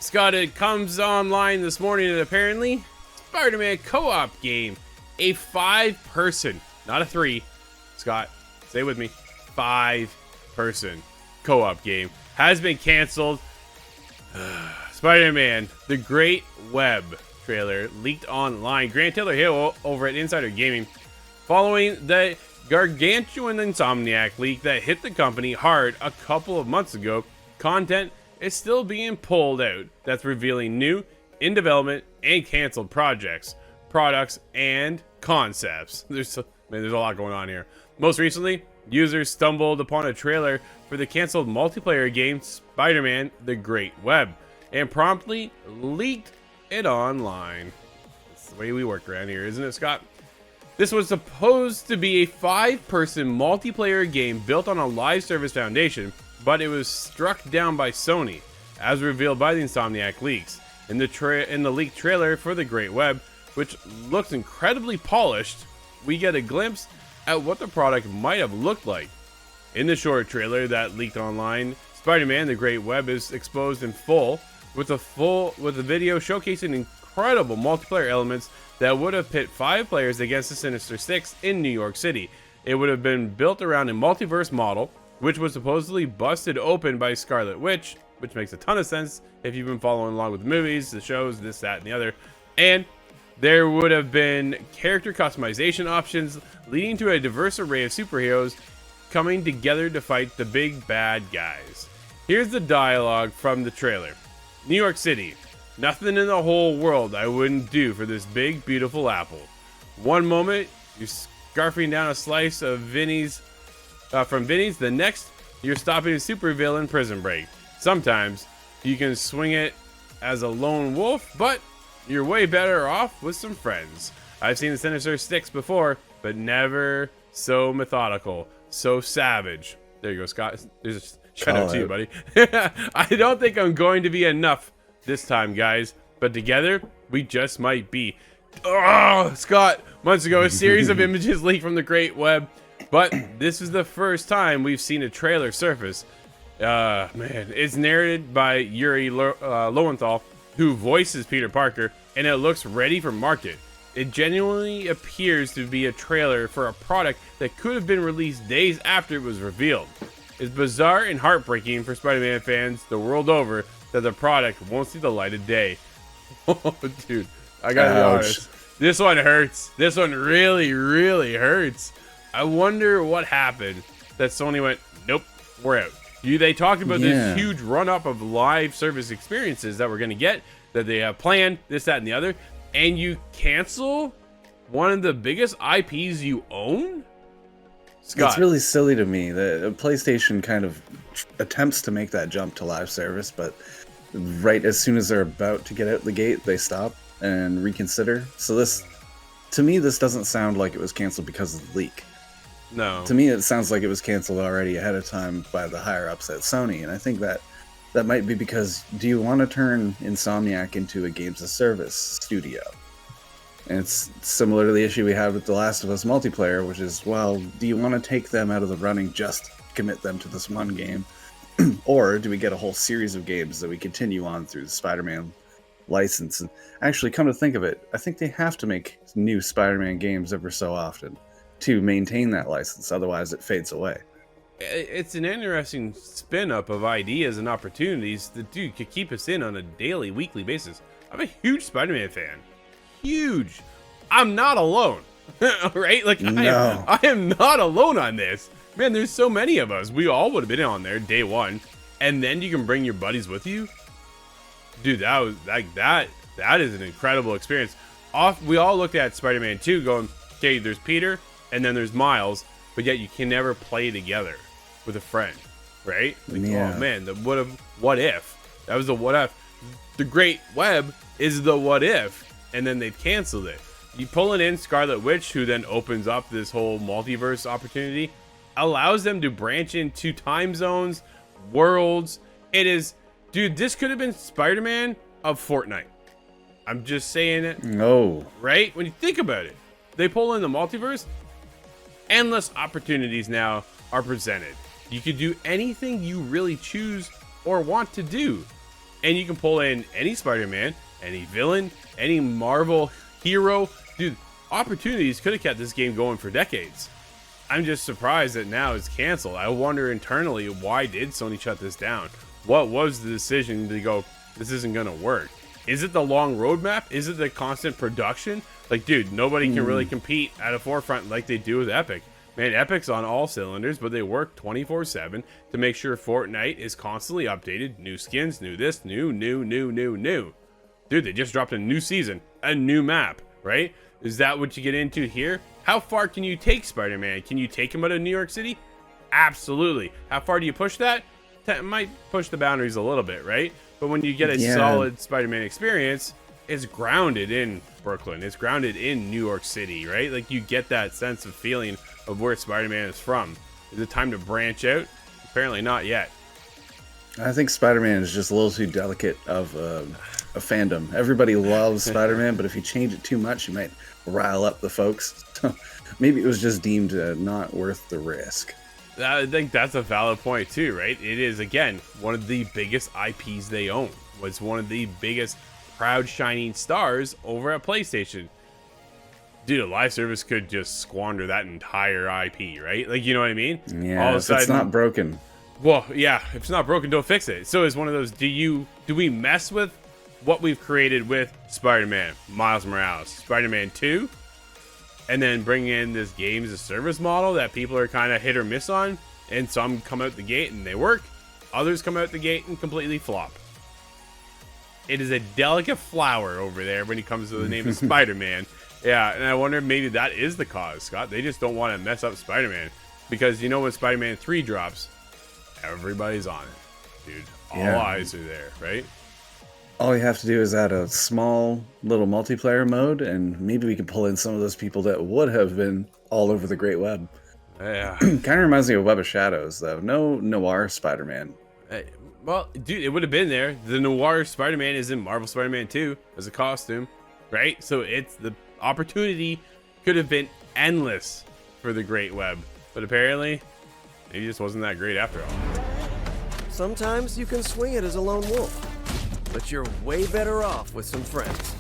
Scott, it comes online this morning, and apparently Spider-Man co-op game, a 5-person, not a 3, Scott, stay with me, 5-person co-op game has been canceled. Spider-Man The Great Web trailer leaked online. Grant Taylor Hill over at Insider Gaming, following the gargantuan Insomniac leak that hit the company hard a couple of months ago, content is still being pulled out that's revealing new, in development, and canceled projects, products, and concepts. There's a lot going on here. Most recently, users stumbled upon a trailer for the canceled multiplayer game Spider-Man The Great Web and promptly leaked it online. That's the way we work around here, isn't it, Scott? This was supposed to be a 5-person multiplayer game built on a live service foundation, but it was struck down by Sony, as revealed by the Insomniac leaks. In the leaked trailer for The Great Web, which looks incredibly polished, we get a glimpse at what the product might have looked like. In the short trailer that leaked online, Spider-Man The Great Web is exposed in full, with a video showcasing incredible multiplayer elements that would have pit 5 players against the Sinister Six in New York City. It would have been built around a multiverse model, which was supposedly busted open by Scarlet Witch, which makes a ton of sense if you've been following along with the movies, the shows, this, that, and the other. And there would have been character customization options, leading to a diverse array of superheroes coming together to fight the big bad guys. Here's the dialogue from the trailer. New York City. Nothing in the whole world I wouldn't do for this big, beautiful apple. One moment, you're scarfing down a slice of from Vinny's. The next, you're stopping a supervillain Prison Break. Sometimes, you can swing it as a lone wolf, but you're way better off with some friends. I've seen the Sinister Six before, but never so methodical, so savage. There you go, Scott. There's a shout out to you, buddy. I don't think I'm going to be enough this time, guys, but together we just might be. Oh, Scott, months ago, a series of images leaked from the Great Web, but this is the first time we've seen a trailer surface. Man, it's narrated by Yuri Lowenthal, who voices Peter Parker, and it looks ready for market. It genuinely appears to be a trailer for a product that could have been released days after it was revealed. It's bizarre and heartbreaking for Spider-Man fans the world over that the product won't see the light of day. Oh, dude, I gotta be honest. This one hurts. This one really, really hurts. I wonder what happened that Sony went, nope, we're out. They talked about this huge run-up of live service experiences that we're going to get, that they have planned, this, that, and the other, and you cancel one of the biggest IPs you own? Scott. It's really silly to me that PlayStation kind of attempts to make that jump to live service, but right as soon as they're about to get out the gate, they stop and reconsider. So this, to me, this doesn't sound like it was canceled because of the leak. No. To me, it sounds like it was canceled already ahead of time by the higher-ups at Sony, and I think that might be because, do you want to turn Insomniac into a games-as-service studio? And it's similar to the issue we had with The Last of Us multiplayer, which is, well, do you want to take them out of the running, just commit them to this one game? Or do we get a whole series of games that we continue on through the Spider-Man license? And actually, come to think of it, I think they have to make new Spider-Man games ever so often to maintain that license, otherwise it fades away. It's an interesting spin-up of ideas and opportunities that, dude, could keep us in on a daily, weekly basis. I'm a huge Spider-Man fan. Huge. I'm not alone. Right? Like, no. I am not alone on this. Man, there's so many of us. We all would have been on there day one. And then you can bring your buddies with you. Dude, that was like that is an incredible experience. We all looked at Spider-Man 2 going, okay, there's Peter, and then there's Miles, but yet you can never play together with a friend, right? Like, yeah. Oh man, the what if? That was the what if. The Great Web is the what if, and then they've canceled it. You pull it in Scarlet Witch, who then opens up this whole multiverse opportunity, allows them to branch into time zones, worlds. It is, dude, this could have been Spider-Man of Fortnite. I'm just saying it. No. Right? When you think about it, they pull in the multiverse, endless opportunities now are presented. You could do anything you really choose or want to do. And you can pull in any Spider-Man, any villain, any Marvel hero. Dude, opportunities could have kept this game going for decades. I'm just surprised that now it's canceled. I wonder internally, why did Sony shut this down? What was the decision to go, this isn't going to work? Is it the long roadmap? Is it the constant production? Like, dude, nobody can really compete at a forefront like they do with Epic. Man, Epic's on all cylinders, but they work 24/7 to make sure Fortnite is constantly updated. New skins, new this, new. Dude, they just dropped a new season, a new map, right? Is that what you get into here? How far can you take Spider-Man? Can you take him out of New York City? Absolutely. How far do you push that? That might push the boundaries a little bit, right? But when you get a solid Spider-Man experience, it's grounded in Brooklyn. It's grounded in New York City, right? Like, you get that sense of feeling of where Spider-Man is from. Is it time to branch out? Apparently not yet. I think Spider-Man is just a little too delicate of a fandom. Everybody loves Spider-Man, but if you change it too much, you might rile up the folks. So maybe it was just deemed not worth the risk. I think that's a valid point too, right? It is, again, one of the biggest IPs they own. Was one of the biggest proud shining stars over at PlayStation. Dude, a live service could just squander that entire IP, right? Like, you know what I mean? Yeah, all of a sudden, it's not broken. Well, yeah, if it's not broken, don't fix it. So it's one of those, do we mess with what we've created with Spider-Man, Miles Morales, Spider-Man 2, and then bring in this game as a service model that people are kind of hit or miss on, and some come out the gate and they work, others come out the gate and completely flop. It is a delicate flower over there when it comes to the name of Spider-Man. Yeah, and I wonder if maybe that is the cause, Scott. They just don't want to mess up Spider-Man. Because you know when Spider-Man 3 drops, everybody's on it. Dude, all eyes are there, right? All you have to do is add a small little multiplayer mode, and maybe we can pull in some of those people that would have been all over the great web. Yeah. Kind of reminds me of Web of Shadows, though. No noir Spider-Man. Well, dude, it would have been there. The noir Spider-Man is in Marvel Spider-Man 2 as a costume, right? So it's the opportunity could have been endless for the great web, but apparently it just wasn't that great after all. Sometimes you can swing it as a lone wolf, but you're way better off with some friends.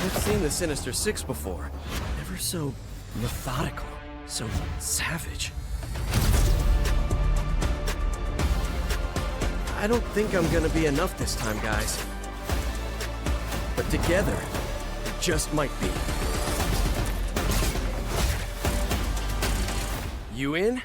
I've seen the Sinister Six before. Never so methodical, so savage. I don't think I'm gonna be enough this time, guys. But together, it just might be. You in?